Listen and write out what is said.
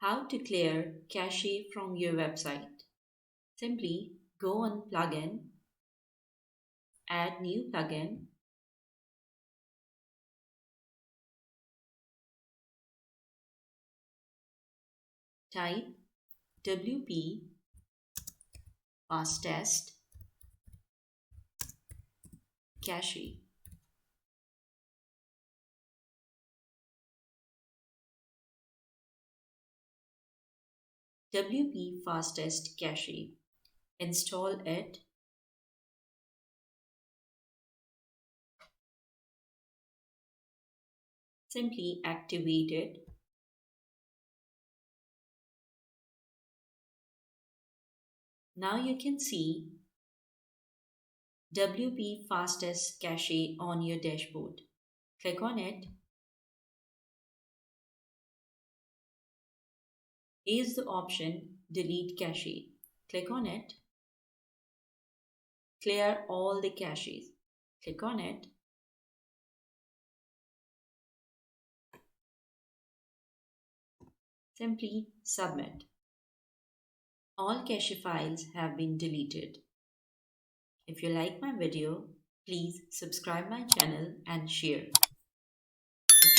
How to clear cache from your website. Simply go on plugin, add new plugin, type WP fastest cache. WP fastest cache. Install it. Simply activate it. Now you can see WP fastest cache on your dashboard. Click on it. Here's the option delete cache. Click on it. Clear all the caches. Click on it. Simply submit. All cache files have been deleted. If you like my video, please subscribe my channel and share. If you like